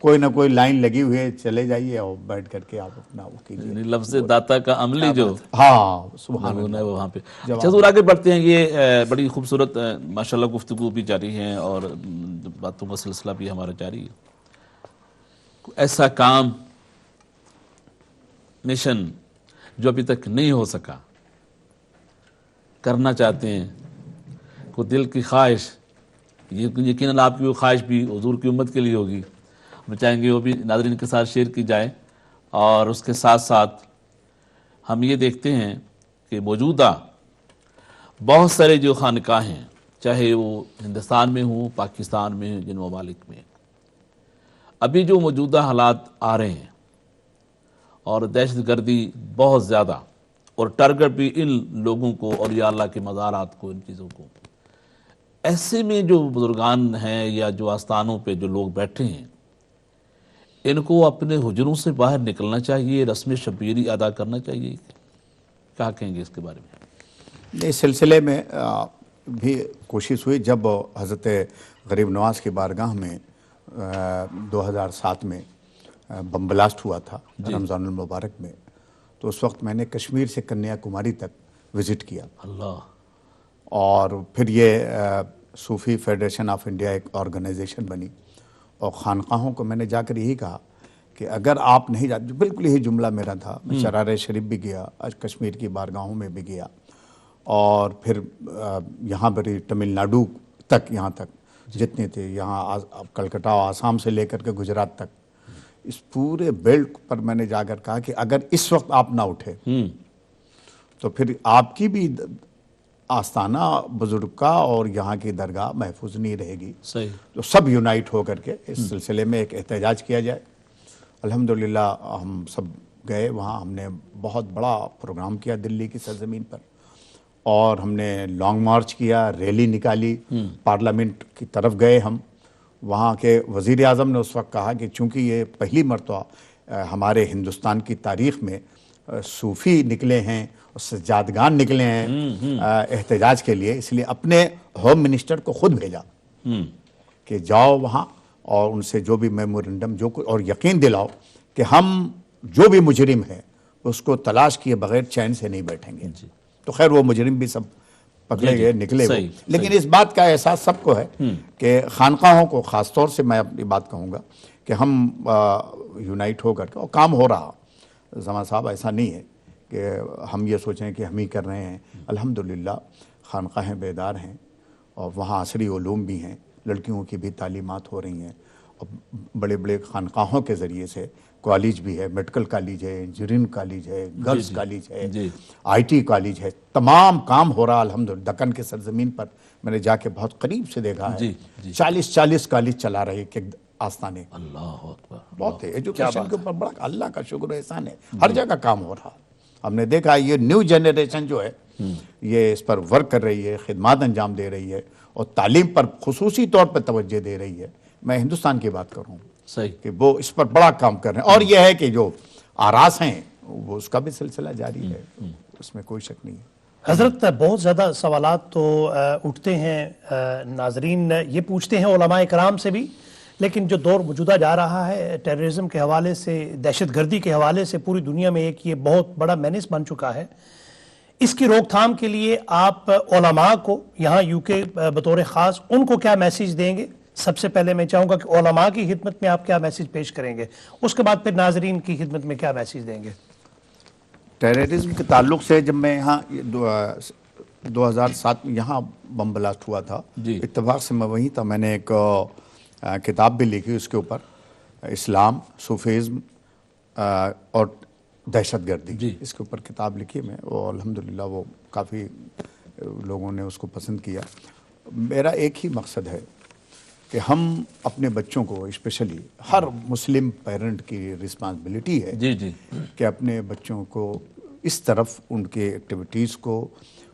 کوئی نہ کوئی لائن لگی ہوئی ہے، چلے جائیے اور بیٹھ کر کے آپ اپنا وہ کیجیے. یعنی لفظ داتا کا عملی جو ہاں سبحان نمونہ ہے اللہ. وہ وہاں پہ. اچھا حضور آگے بڑھتے ہیں. یہ بڑی خوبصورت ماشاءاللہ گفتگو بھی جاری ہے اور باتوں کا سلسلہ بھی ہمارا جاری ہے. ایسا کام مشن جو ابھی تک نہیں ہو سکا، کرنا چاہتے ہیں، کوئی دل کی خواہش، یقیناً آپ کی وہ خواہش بھی حضور کی امت کے لیے ہوگی، ہم چاہیں گے وہ بھی ناظرین کے ساتھ شیئر کی جائے. اور اس کے ساتھ ساتھ ہم یہ دیکھتے ہیں کہ موجودہ بہت سارے جو خانقاہ ہیں، چاہے وہ ہندوستان میں ہوں، پاکستان میں ہوں، جن ممالک میں، ابھی جو موجودہ حالات آ رہے ہیں اور دہشت گردی بہت زیادہ، اور ٹارگٹ بھی ان لوگوں کو اور یا اللہ کے مزارات کو، ان چیزوں کو، ایسے میں جو بزرگان ہیں یا جو آستانوں پہ جو لوگ بیٹھے ہیں، ان کو اپنے حجروں سے باہر نکلنا چاہیے، رسم شبیری ادا کرنا چاہیے. کیا کہیں گے اس کے بارے میں؟ اس سلسلے میں بھی کوشش ہوئی جب حضرت غریب نواز کی بارگاہ میں 2007 میں بم بلاسٹ ہوا تھا رمضان المبارک میں، تو اس وقت میں نے کشمیر سے کنیا کماری تک وزٹ کیا. اللہ. اور پھر یہ صوفی فیڈریشن آف انڈیا ایک آرگنائزیشن بنی، اور خانقاہوں کو میں نے جا کر یہی کہا کہ اگر آپ نہیں جاتے، بالکل یہی جملہ میرا تھا. میں شرارہ شریف بھی گیا، کشمیر کی بارگاہوں میں بھی گیا، اور پھر یہاں پر تمل ناڈو تک، یہاں تک جتنے تھے، یہاں کلکتہ آسام سے لے کر کے گجرات تک، اس پورے بیلٹ پر میں نے جا کر کہا کہ اگر اس وقت آپ نہ اٹھے تو پھر آپ کی بھی آستانہ بزرگ کا اور یہاں کی درگاہ محفوظ نہیں رہے گی. صحیح. تو سب یونائٹ ہو کر کے اس سلسلے میں ایک احتجاج کیا جائے. الحمدللہ ہم سب گئے وہاں، ہم نے بہت بڑا پروگرام کیا دلی کی سرزمین پر، اور ہم نے لانگ مارچ کیا، ریلی نکالی، پارلیمنٹ کی طرف گئے. ہم وہاں کے وزیر اعظم نے اس وقت کہا کہ چونکہ یہ پہلی مرتبہ ہمارے ہندوستان کی تاریخ میں صوفی نکلے ہیں اور سجادگان نکلے ہیں احتجاج کے لیے، اس لیے اپنے ہوم منسٹر کو خود بھیجا کہ جاؤ وہاں اور ان سے جو بھی میمورنڈم جو کچھ، اور یقین دلاؤ کہ ہم جو بھی مجرم ہے اس کو تلاش کیے بغیر چین سے نہیں بیٹھیں گے. تو خیر وہ مجرم بھی سب پکڑے گئے، نکلے وہ. لیکن اس بات کا احساس سب کو ہے کہ خانقاہوں کو خاص طور سے میں اپنی بات کہوں گا کہ ہم یونائٹ ہو کر کے، اور کام ہو رہا. زمان صاحب ایسا نہیں ہے کہ ہم یہ سوچیں کہ ہم ہی کر رہے ہیں. الحمدللہ خانقاہیں بیدار ہیں، اور وہاں عصری علوم بھی ہیں، لڑکیوں کی بھی تعلیمات ہو رہی ہیں، اور بڑے بڑے خانقاہوں کے ذریعے سے کالج بھی ہے، میڈیکل کالج ہے، انجینئرنگ کالج ہے، گرلز کالج ہے، آئی ٹی کالج ہے، تمام کام ہو رہا الحمدللہ. دکن کے سرزمین پر میں نے جا کے بہت قریب سے دیکھا ہے، 40 کالج چلا رہے کہ آستانے. اللہ اکبر. بہت ہے ایجوکیشن کے اوپر بڑا اللہ کا شکر احسان ہے، ہر جگہ کام ہو رہا. ہم نے دیکھا یہ نیو جنریشن جو ہے یہ اس پر ورک کر رہی ہے، خدمات انجام دے رہی ہے، اور تعلیم پر خصوصی طور پر توجہ دے رہی ہے. میں ہندوستان کی بات کر رہا ہوں صحیح کہ وہ اس پر بڑا کام کر رہے ہیں. اور یہ ہے کہ جو آراز ہیں وہ اس کا بھی سلسلہ جاری ہے، اس میں کوئی شک نہیں ہے. حضرت بہت زیادہ سوالات تو اٹھتے ہیں، ناظرین یہ پوچھتے ہیں علماء کرام سے بھی، لیکن جو دور موجودہ جا رہا ہے ٹیررزم کے حوالے سے، دہشت گردی کے حوالے سے، پوری دنیا میں ایک یہ بہت بڑا مینس بن چکا ہے. اس کی روک تھام کے لیے آپ علماء کو یہاں یو کے بطور خاص ان کو کیا میسیج دیں گے؟ سب سے پہلے میں چاہوں گا کہ علماء کی خدمت میں آپ کیا میسیج پیش کریں گے، اس کے بعد پھر ناظرین کی خدمت میں کیا میسیج دیں گے؟ ٹیررزم کے تعلق سے جب میں یہاں 2007 میں یہاں بم بلاسٹ ہوا تھا، اتفاق سے میں وہیں تھا. میں نے ایک کتاب بھی لکھی اس کے اوپر، اسلام، صوفیزم اور دہشت گردی، اس کے اوپر کتاب لکھی میں، اور الحمدللہ وہ کافی لوگوں نے اس کو پسند کیا. میرا ایک ہی مقصد ہے کہ ہم اپنے بچوں کو، اسپیشلی ہر مسلم پیرنٹ کی رسپانسبلٹی ہے کہ اپنے بچوں کو اس طرف ان کے ایکٹیویٹیز کو،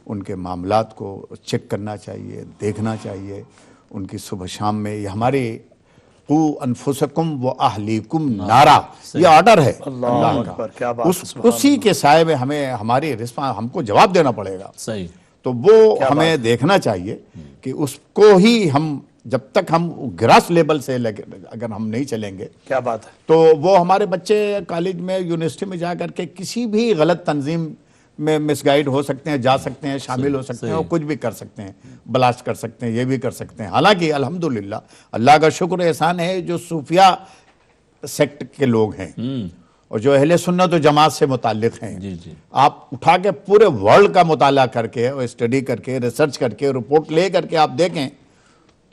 ان کے معاملات کو چیک کرنا چاہیے، دیکھنا چاہیے. ان کی صبح شام میں یہ ہمارے قو انفسکم و اہلیکم نارا، یہ آرڈر ہے اللہ کا، اسی کے سائے میں ہمیں ہماری ہم کو جواب دینا پڑے گا. صحیح. تو وہ ہمیں دیکھنا چاہیے کہ اس کو ہی ہم جب تک ہم گراس لیبل سے اگر ہم نہیں چلیں گے، کیا بات ہے، تو وہ ہمارے بچے کالج میں یونیورسٹی میں جا کر کے کسی بھی غلط تنظیم میں مس گائیڈ ہو سکتے ہیں، جا سکتے ہیں، شامل ہو سکتے ہیں اور کچھ بھی کر سکتے ہیں، بلاسٹ کر سکتے ہیں، یہ بھی کر سکتے ہیں۔ حالانکہ الحمدللہ اللہ کا شکر احسان ہے، جو صوفیہ سیکٹ کے لوگ ہیں اور جو اہل سنت و جماعت سے متعلق ہیں، جی جی آپ اٹھا کے پورے ورلڈ کا مطالعہ کر کے اور اسٹڈی کر کے ریسرچ کر کے رپورٹ لے کر کے آپ دیکھیں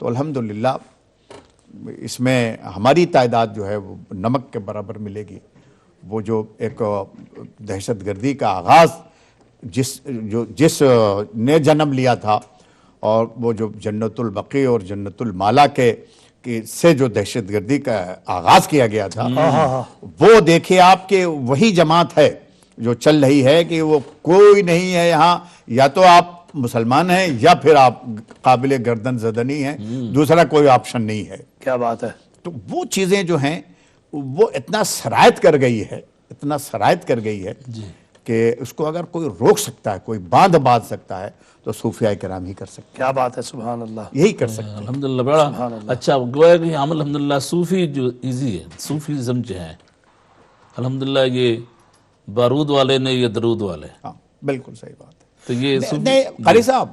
تو الحمدللہ اس میں ہماری تعداد جو ہے وہ نمک کے برابر ملے گی۔ وہ جو ایک دہشت گردی کا آغاز جس نے جنم لیا تھا، اور وہ جو جنت البقیع اور جنت المالا سے جو دہشت گردی کا آغاز کیا گیا تھا، وہ دیکھیں آپ کہ وہی جماعت ہے جو چل رہی ہے کہ وہ کوئی نہیں ہے یہاں، یا تو آپ مسلمان ہیں یا پھر آپ قابل گردن زدنی ہیں، دوسرا کوئی آپشن نہیں ہے۔ کیا بات ہے، تو وہ چیزیں جو ہیں وہ اتنا سرایت کر گئی ہے کہ اس کو اگر کوئی روک سکتا ہے، کوئی باندھ سکتا ہے تو صوفیاء کرام ہی کر سکتے ہیں، کیا بات ہے، سبحان اللہ، یہی کر سکتے ہیں۔ الحمدللہ بڑا اچھا گویا کہ عمل الحمدللہ صوفی جو ایزی ہے، صوفیزم جو ہے الحمدللہ یہ بارود والے نے یہ درود والے، ہاں بالکل صحیح بات ہے۔ تو یہ نہیں قاری صاحب،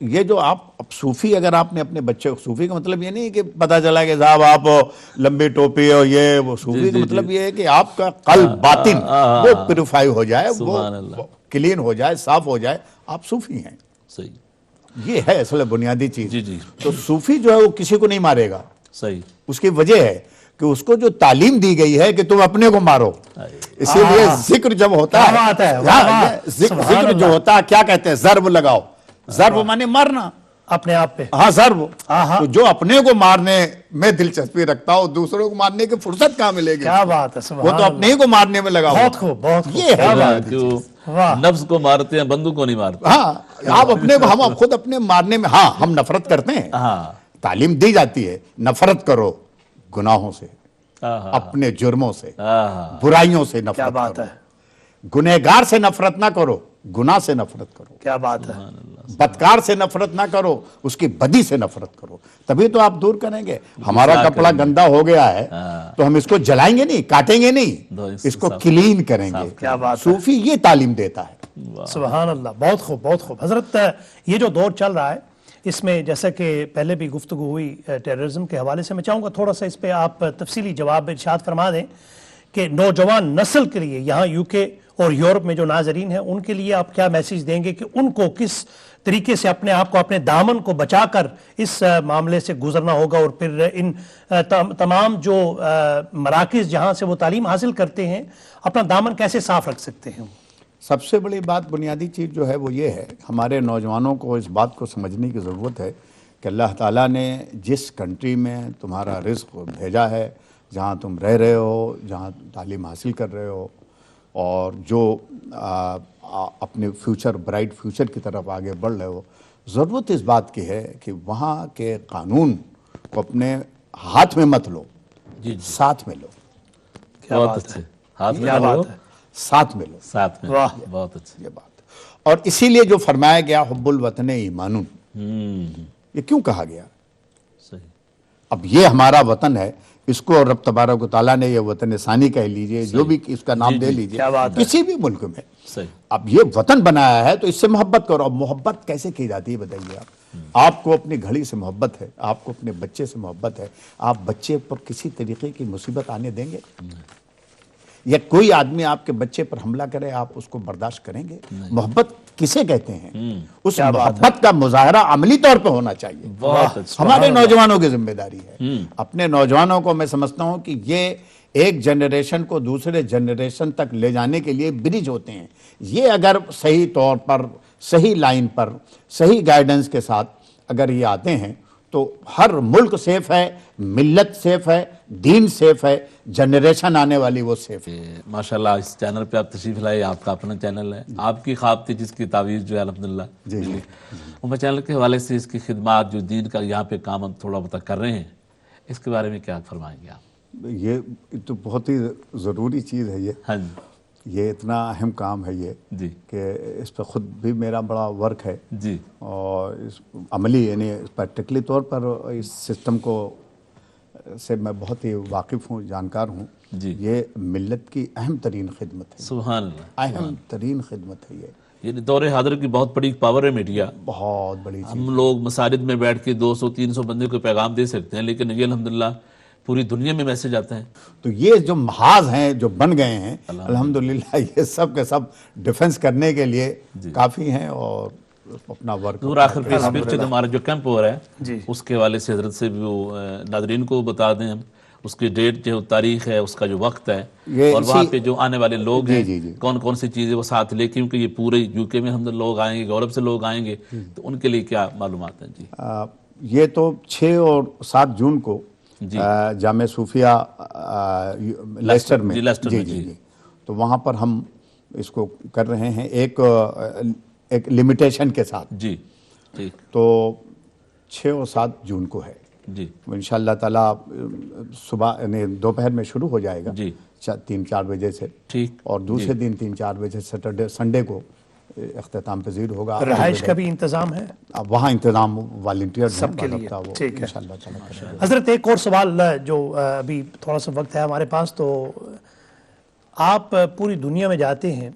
یہ جو آپ صوفی، اگر آپ نے اپنے بچے کو، صوفی کا مطلب یہ نہیں کہ پتہ چلا کہ صاحب آپ لمبی ٹوپی اور یہ وہ، صوفی کا مطلب یہ ہے کہ آپ کا قلب باطن وہ پیوریفائی ہو جائے، وہ کلین ہو جائے، صاف ہو جائے، آپ صوفی ہیں۔ صحیح، یہ ہے اصل بنیادی چیز۔ جی جی تو صوفی جو ہے وہ کسی کو نہیں مارے گا، صحیح، اس کی وجہ ہے کہ اس کو جو تعلیم دی گئی ہے کہ تم اپنے کو مارو، اسی لیے ذکر جب ہوتا ہے، ذکر جو ہوتا ہے کیا کہتے ہیں، ضرب لگاؤ، ضرب مانے مارنا اپنے آپ پہ، ہاں ضرب، تو جو اپنے کو مارنے میں دلچسپی رکھتا ہو، دوسروں کو مارنے کی فرصت کہاں ملے گی؟ کیا بات ہے، وہ تو اپنے ہی کو مارنے میں لگا، بہت خوب، بہت خوب، یہ ہے کہ وہ نفس کو مارتے ہیں، بندوق کو نہیں مارتے۔ ہاں آپ اپنے کو، ہم خود اپنے مارنے میں، ہاں ہم نفرت کرتے ہیں، تعلیم دی جاتی ہے نفرت کرو گناہوں سے، اپنے جرموں سے، برائیوں سے نفرت، کیا بات ہے، گنہگار سے نفرت نہ کرو، گناہ سے نفرت کرو، کیا بات ہے، بدکار سے نفرت نہ کرو، اس کی بدی سے نفرت کرو، تبھی تو آپ دور کریں گے۔ ہمارا کپڑا گندا ہو گیا ہے تو ہم اس کو جلائیں گے نہیں، کاٹیں گے نہیں، اس کو کلین کریں گے۔ کیا بات ہے، صوفی یہ تعلیم دیتا ہے۔ سبحان اللہ، بہت خوب، بہت خوب۔ حضرت یہ جو دور چل رہا ہے اس میں جیسا کہ پہلے بھی گفتگو ہوئی ٹیررزم کے حوالے سے، میں چاہوں گا تھوڑا سا اس پہ آپ تفصیلی جواب ارشاد فرما دیں کہ نوجوان نسل کے لیے یہاں یو کے اور یورپ میں جو ناظرین ہیں ان کے لیے آپ کیا میسیج دیں گے کہ ان کو کس طریقے سے اپنے آپ کو، اپنے دامن کو بچا کر اس معاملے سے گزرنا ہوگا، اور پھر ان تمام جو مراکز جہاں سے وہ تعلیم حاصل کرتے ہیں اپنا دامن کیسے صاف رکھ سکتے ہیں؟ سب سے بڑی بات، بنیادی چیز جو ہے وہ یہ ہے، ہمارے نوجوانوں کو اس بات کو سمجھنے کی ضرورت ہے کہ اللہ تعالیٰ نے جس کنٹری میں تمہارا رزق بھیجا ہے، جہاں تم رہ رہے ہو، جہاں تعلیم حاصل کر رہے ہو، اور جو اپنے فیوچر، برائٹ فیوچر کی طرف آگے بڑھ رہے ہو، ضرورت اس بات کی ہے کہ وہاں کے قانون کو اپنے ہاتھ میں مت لو، ساتھ میں لو، بہت اچھے، ہاتھ میں لو، ساتھ میں لو، ساتھ میں، بہت اچھے، یہ بات۔ اور اسی لیے جو فرمایا گیا حب الوطن ایمان، یہ کیوں کہا گیا؟ صحیح، اب یہ ہمارا وطن ہے، اس کو رب تبارک و تعالیٰ نے یہ وطن ثانی کہہ لیجئے، جو بھی اس کا نام دے لیجئے، کسی بھی ملک میں صحیح، اب یہ وطن بنایا ہے تو اس سے محبت کرو۔ اب محبت کیسے کی جاتی ہے بتائیے آپ کو اپنی گھڑی سے محبت ہے، آپ کو اپنے بچے سے محبت ہے، آپ بچے پر کسی طریقے کی مصیبت آنے دیں گے؟ یا کوئی آدمی آپ کے بچے پر حملہ کرے آپ اس کو برداشت کریں گے؟ محبت کسے کہتے ہیں؟ اس محبت کا مظاہرہ عملی طور پہ ہونا چاہیے۔ ہمارے نوجوانوں کی ذمہ داری ہے، اپنے نوجوانوں کو میں سمجھتا ہوں کہ یہ ایک جنریشن کو دوسرے جنریشن تک لے جانے کے لیے برج ہوتے ہیں۔ یہ اگر صحیح طور پر، صحیح لائن پر، صحیح گائیڈنس کے ساتھ اگر یہ آتے ہیں تو ہر ملک سیف ہے، ملت سیف ہے، دین سیف ہے، جنریشن آنے والی وہ سیف ہے۔ ماشاءاللہ اس چینل پہ آپ تشریف لائے، آپ کا اپنا چینل ہے، آپ کی خواب تھی جس کی تعویذ جو ہے الحمدللہ ملی۔ میں چینل کے حوالے سے اس کی خدمات جو دین کا یہاں پہ کام ہم تھوڑا بہت کر رہے ہیں، اس کے بارے میں کیا فرمائیں گے آپ؟ یہ تو بہت ہی ضروری چیز ہے یہ، ہاں جی، یہ اتنا اہم کام ہے یہ جی کہ اس پہ خود بھی میرا بڑا ورک ہے جی اور اس عملی یعنی پریکٹیکلی طور پر اس سسٹم کو سے میں بہت ہی واقف ہوں، جانکار ہوں. جی یہ ملت کی اہم ترین خدمت ہے، سبحان اللہ. اہم ترین خدمت ہے یہ، یہ دور حاضر کی بہت بڑی پاور ہے میڈیا. بہت بڑی چیز. ہم لوگ مساجد میں بیٹھ کے 200-300 بندے کو پیغام دے سکتے ہیں، لیکن یہ الحمدللہ پوری دنیا میں میسج آتا ہے. تو یہ جو محاذ ہیں جو بن گئے ہیں الحمدللہ یہ سب کے سب ڈیفنس کرنے کے لیے کافی ہیں اور اپنا ورک. اور آخر پہ اسپرچل ہمارا جو کیمپ ہو رہا ہے اس کے حوالے سے حضرت سے بھی وہ ناظرین کو بتا دیں ہم اس کی ڈیٹ جو تاریخ ہے، اس کا جو وقت ہے، اور وہاں پہ جو آنے والے لوگ ہیں کون کون سی چیزیں وہ ساتھ لے، کیونکہ یہ پورے یو کے میں ہم لوگ آئیں گے، یورپ سے لوگ آئیں گے، تو ان کے لیے کیا معلومات ہیں؟ جی یہ تو 6 اور 7 جون کو جامعہ صوفیہ لیسٹر میں، جی تو وہاں پر ہم اس کو کر رہے ہیں ایک لمیٹیشن کے ساتھ. جی ٹھیک. تو 6 اور 7 جون کو ہے جی انشاءاللہ تعالیٰ صبح یعنی دوپہر میں شروع ہو جائے گا جی 3-4 بجے سے، ٹھیک. اور دوسرے دن 3-4 بجے سیٹرڈے سنڈے کو اختتام پذیر ہوگا. رہائش کا بھی انتظام ہے وہاں انتظام والنٹیئر سب کے لیے. ٹھیک ہے انشاءاللہ تعالیٰ. حضرت ایک اور سوال جو ابھی تھوڑا سا وقت ہے ہمارے پاس، تو آپ پوری دنیا میں جاتے ہیں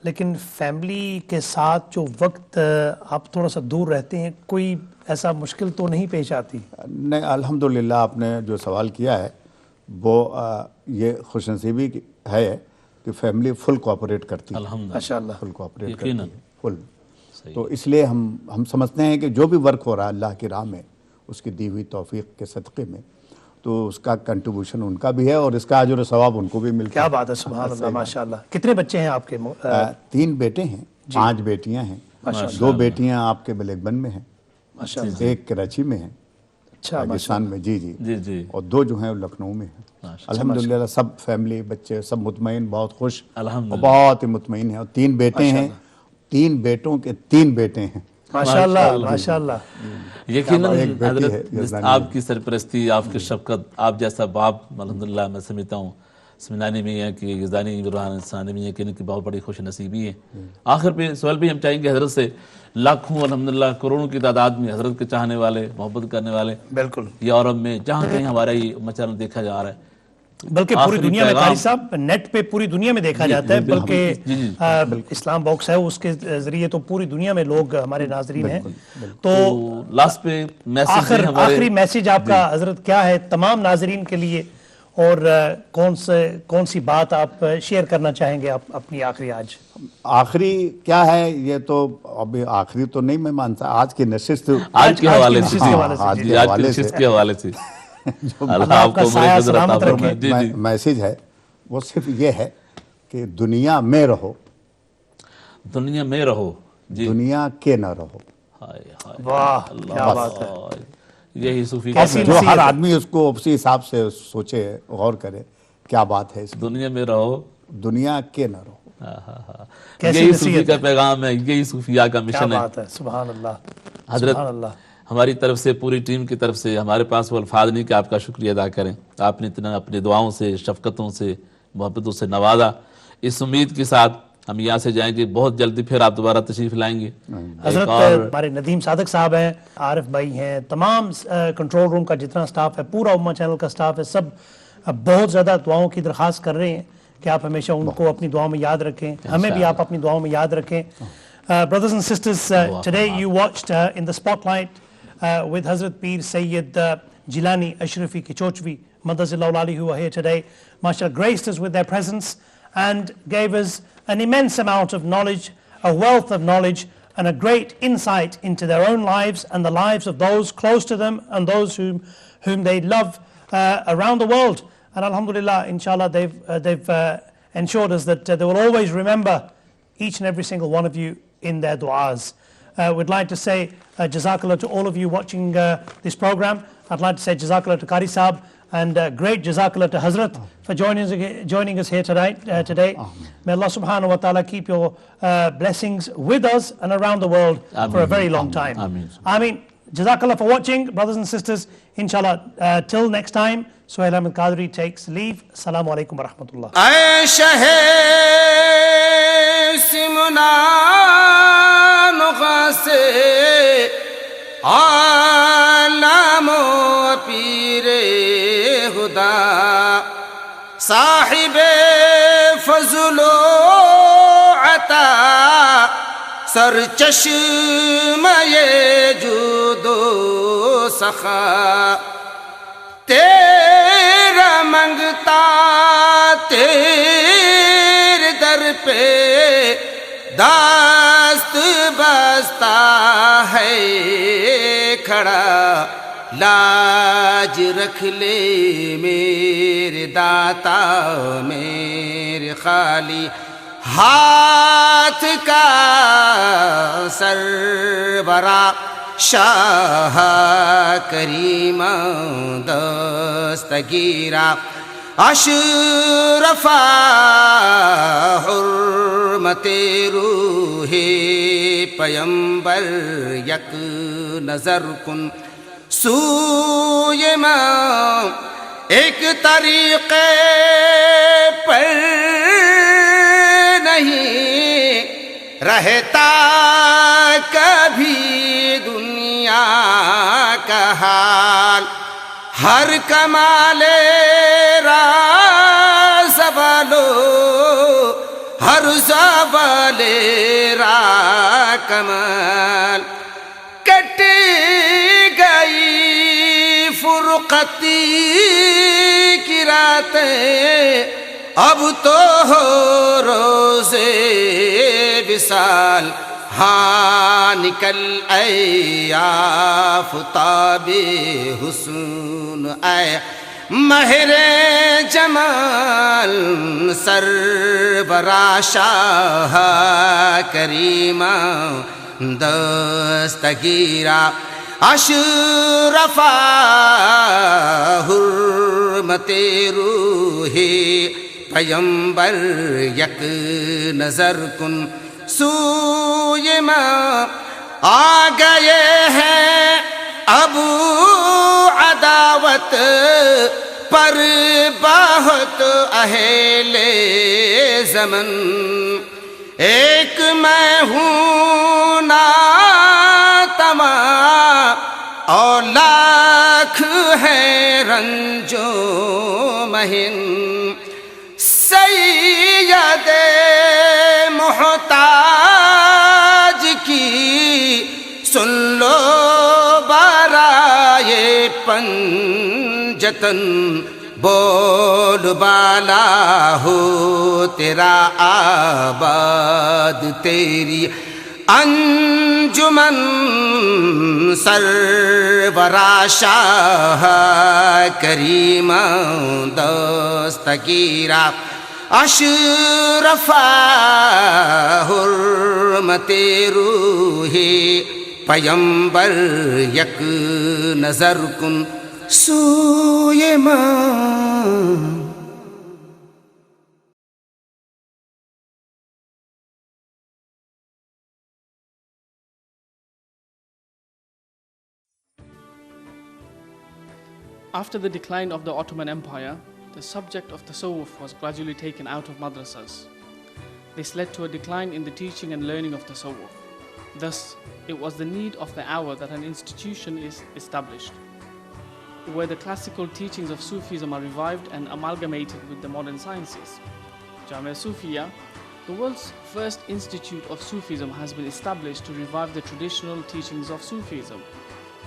لیکن فیملی کے ساتھ جو وقت آپ تھوڑا سا دور رہتے ہیں، کوئی ایسا مشکل تو نہیں پیش آتی؟ نہیں الحمدللہ آپ نے جو سوال کیا ہے وہ یہ خوش نصیبی ہے کہ فیملی فل کوآپریٹ کرتی ہے. الحمدللہ ماشاءاللہ. فل کوآپریٹ کرتی ہے فل. تو اس لیے ہم سمجھتے ہیں کہ جو بھی ورک ہو رہا ہے اللہ کی راہ میں اس کی دی ہوئی توفیق کے صدقے میں، تو اس کا کنٹریبیوشن ان کا بھی ہے اور اس کا اجر و ثواب ان کو بھی ملتا ہے. کیا بات ہے، سبحان اللہ ماشاءاللہ. کتنے بچے ہیں آپ کے؟ 3 بیٹے ہیں، 5 بیٹیاں ہیں. 2 بیٹیاں آپ کے بلیک بن میں ہیں، ماشاءاللہ. ایک کراچی میں ہیں اچھا پاکستان میں، جی جی جی اور 2 جو ہیں وہ لکھنؤ میں ہیں. الحمدللہ سب فیملی بچے سب مطمئن، بہت خوش اور بہت ہی مطمئن ہیں. اور 3 بیٹے ہیں، 3 بیٹوں کے 3 بیٹے ہیں. ماشاءاللہ ماشاءاللہ. یقیناً حضرت آپ کی سرپرستی، آپ کی شفقت، آپ جیسا باپ الحمدللہ میں سمجھتا ہوں سمنانی میں ہے کہ یزدانی برہان ثانی میں ہے کہ ان کی بہت بڑی خوش نصیبی ہے. آخر پہ سوال بھی ہم چاہیں گے حضرت سے، لاکھوں الحمدللہ کروڑوں کی تعداد میں حضرت کے چاہنے والے، محبت کرنے والے بالکل یورپ میں جہاں کہیں ہمارا یہ مچھر دیکھا جا رہا ہے، بلکہ پوری دنیا میں قاری صاحب نیٹ پہ پوری دنیا میں دیکھا جاتا ہے، بلکہ اسلام باکس ہے اس کے ذریعے تو پوری دنیا میں لوگ ہمارے ناظرین ہیں. تو لاسٹ پہ میسج آخری میسج آپ کا حضرت کیا ہے تمام ناظرین کے لیے، اور کون سی بات آپ شیئر کرنا چاہیں گے اپنی آخری؟ آخری کیا ہے یہ تو ابھی آخری تو نہیں میں مانتا، آج کی نشست آج کے حوالے سے اللہ آپ کا سایہ سلامت رکھے. میسج ہے وہ صرف یہ ہے کہ دنیا میں رہو، دنیا میں رہو، دنیا کے نہ رہو. واہ کیا بات ہے. یہی صوفی جو ہر آدمی اس کو اسی حساب سے سوچے، غور کرے کیا بات ہے. دنیا میں رہو، دنیا کے نہ رہو. یہی صوفی کا پیغام ہے، یہی صوفیاء کا مشن ہے. سبحان اللہ. حضرت ہماری طرف سے، پوری ٹیم کی طرف سے ہمارے پاس وہ الفاظ نہیں کہ آپ کا شکریہ ادا کریں. آپ نے اتنا اپنی دعاؤں سے، شفقتوں سے، محبتوں سے نوازا. اس امید کے ساتھ ہم یہاں سے جائیں گے، بہت جلدی پھر آپ دوبارہ تشریف لائیں گے. حضرت ہمارے ندیم صادق صاحب ہیں، عارف بھائی ہیں، تمام کنٹرول روم کا جتنا سٹاف ہے، پورا امہ چینل کا سٹاف ہے، سب بہت زیادہ دعاؤں کی درخواست کر رہے ہیں کہ آپ ہمیشہ ان کو اپنی دعاؤں میں یاد رکھیں، ہمیں بھی آپ اپنی دعاؤں میں یاد رکھیں. Brothers and sisters, today you watched in the spotlight with Hazrat Peer Sayyid Jilani Ashrafi Kichochvi, Madazillah Ali, who are here today. MashaAllah, graced us with their presence and gave us an immense amount of knowledge, a wealth of knowledge, and a great insight into their own lives and the lives of those close to them and those whom they love around the world. And alhamdulillah, inshallah, they've ensured us that they will always remember each and every single one of you in their du'as. We'd like to say Jazakallah to all of you watching this program. I'd like to say Jazakallah to Qari Sahab, and great Jazakallah to Hazrat for joining us here today. May Allah subhanahu wa ta'ala keep your blessings with us and around the world for a very long time. Ameen. Jazakallah for watching, brothers and sisters. Inshallah, till next time, Suhail Ahmed Qadri takes leave. Assalamu alaikum wa rahmatullah. سے عالم و پیر خدا صاحب فضل و عطا سر چشمہ جود و سخا تیرا منگتا تیرے در پہ دست بستا ہے کھڑا لاج رکھ لے میرے داتا میرے خالی ہاتھ کا سربراہ شاہ کریم دستگیرہ اشرفا حرمت روح پیمبر یک نظر کن سوئے ماں ایک طریقے پر نہیں رہتا کبھی دنیا کا حال ہر کمال راز والو ہر زوال را کمال کٹ گئی فرقتی کی راتیں اب تو ہو روزے وصال ہاں نکل اے آفتاب حسن اے مہر جمال سربراہ شاہ کریمہ دستگیرہ اشرفا حرمت روح پیمبر یک نظر کن سوئے ماں آ گئے ہیں ابو عداوت پر بہت اہل زمن ایک میں ہوں ناتمام اور لاکھ ہے رنجو مہن سید محتاج کی سن لو برائے پنجتن بول بالا ہو تیرا آباد تیری انجمن سربراہ شاہ کریمہ دستگیرہ اشرفا حرمت روح پیمبر یک نظر کن سوئے ماں After the decline of the Ottoman Empire, the subject of tasawwuf was gradually taken out of madrasas. This led to a decline in the teaching and learning of tasawwuf. Thus, it was the need of the hour that an institution is established, where the classical teachings of Sufism are revived and amalgamated with the modern sciences. Jamia Sufiya, the world's first institute of Sufism, has been established to revive the traditional teachings of Sufism,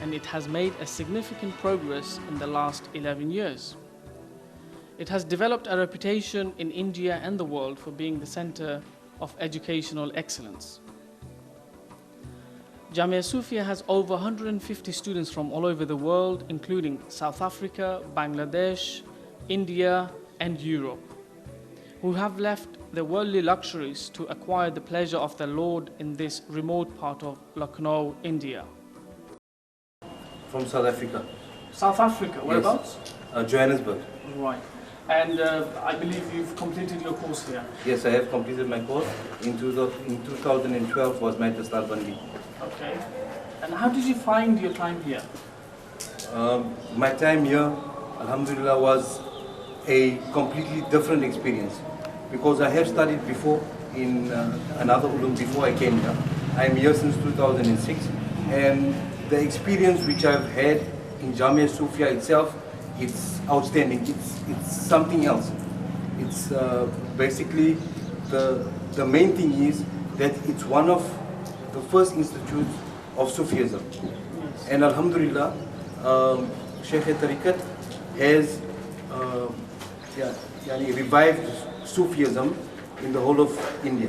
and it has made a significant progress in the last 11 years. It has developed a reputation in India and the world for being the center of educational excellence. Jamia Sufiya has over 150 students from all over the world, including South Africa, Bangladesh, India, and Europe, who have left their worldly luxuries to acquire the pleasure of the Lord in this remote part of Lucknow, India. From South Africa. South Africa, whereabouts? Yes. Johannesburg. Right. And I believe you've completed your course here. Yes, I have completed my course. In 2012 was my Tastalbandi. Okay. And how did you find your time here? My time here, alhamdulillah, was a completely different experience because I have studied before in another ulum before I came here. I am here since 2006, and the experience which I've had in Jamia Sufia itself, it's outstanding. It's something else. It's basically the main thing is that it's one of the first institutes of Sufism, and Alhamdulillah, Sheikh Tariqat has revived Sufism in the whole of India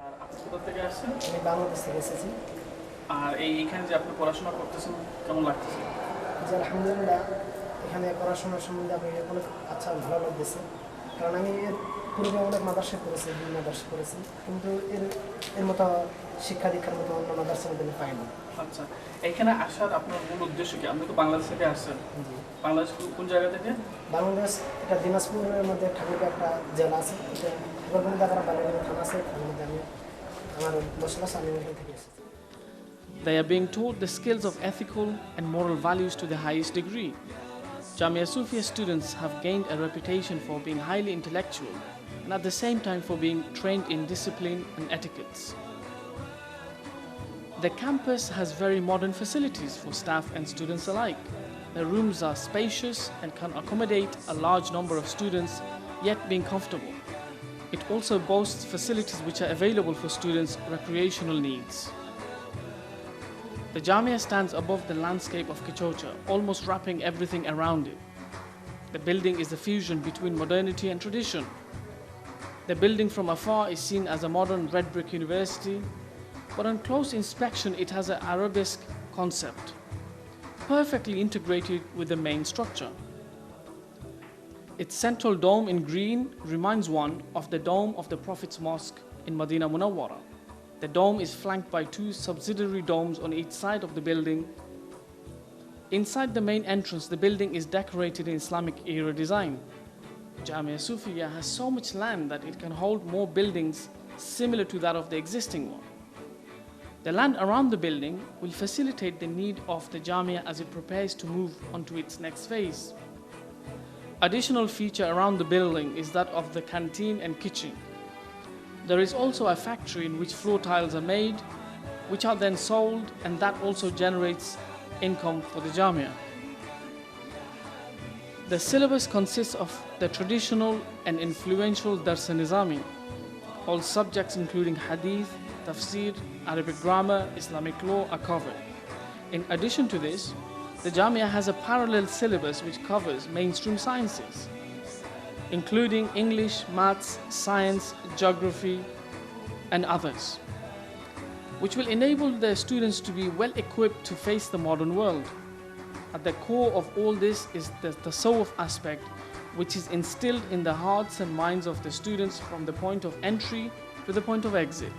আর আপনি কোথা থেকে আসছেন? আমি বাংলাদেশ থেকে এসেছি। আর এইখানে যে আপনি পড়াশোনা করতেছেন কেমন লাগতেছে? যে আলহামদুলিল্লাহ এখানে পড়াশোনার সম্বন্ধে আমি অনেক আচ্ছা ভালো লাগতেছে, কারণ আমি এর পূর্বে অনেক মাদ্রাসা করেছি, বিভিন্ন মাদ্রাসা করেছি, কিন্তু এর মতো শিক্ষা দীক্ষার মতো অন্য মাদ্রাসার মধ্যে আমি পাইনি। আচ্ছা, এখানে আসার আপনার মূল উদ্দেশ্য কি? আপনি তো বাংলাদেশ থেকে আসছেন। বাংলাদেশ কোন জায়গা থেকে? বাংলাদেশ এটা দিনাজপুরের মধ্যে ঠাকুরগাঁও একটা জেলা আছে, এটা গোলবন্দাপাড়া বালিগঞ্জ থানা আছে, তার মধ্যে আমি আমার বসবাস আমি ওখান থেকে এসেছি। They are being taught the skills of ethical and moral values to the highest degree. Jamia Sufia students have gained a reputation for being highly intellectual and at the same time for being trained in discipline and etiquettes. The campus has very modern facilities for staff and students alike. The rooms are spacious and can accommodate a large number of students, yet being comfortable. It also boasts facilities which are available for students' recreational needs. The Jamia stands above the landscape of Kichocha, almost wrapping everything around it. The building is a fusion between modernity and tradition. The building from afar is seen as a modern red brick university, but on close inspection it has an arabesque concept, perfectly integrated with the main structure. Its central dome in green reminds one of the dome of the Prophet's Mosque in Medina Munawwara. The dome is flanked by two subsidiary domes on each side of the building. Inside the main entrance, the building is decorated in Islamic era design. Jamia Sufia has so much land that it can hold more buildings similar to that of the existing one. The land around the building will facilitate the need of the Jamia as it prepares to move on to its next phase. Additional feature around the building is that of the canteen and kitchen. There is also a factory in which floor tiles are made, which are then sold, and that also generates income for the Jamia. The syllabus consists of the traditional and influential Dars Nizami. All subjects including Hadith, Tafsir, Arabic grammar, Islamic law are covered. In addition to this, the Jamia has a parallel syllabus which covers mainstream sciences, including English, maths, science, geography, and others, which will enable the students to be well equipped to face the modern world. At the core of all this is the tasawwuf aspect, which is instilled in the hearts and minds of the students from the point of entry to the point of exit.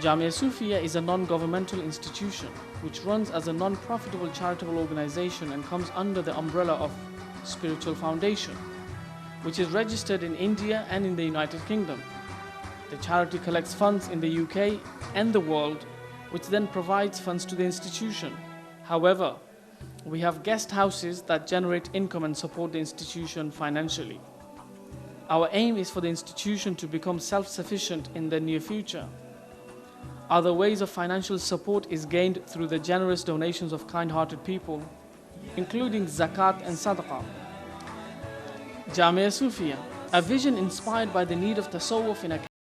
Jamia Sufiya is a non-governmental institution which runs as a non-profitable charitable organization and comes under the umbrella of Spiritual Foundation, which is registered in India and in the United Kingdom. The charity collects funds in the UK and the world, which then provides funds to the institution. However, we have guest houses that generate income and support the institution financially. Our aim is for the institution to become self-sufficient in the near future. Other ways of financial support is gained through the generous donations of kind-hearted people, including zakat and sadaqah. Jamia Sufiya, a vision inspired by the need of tasawwuf in a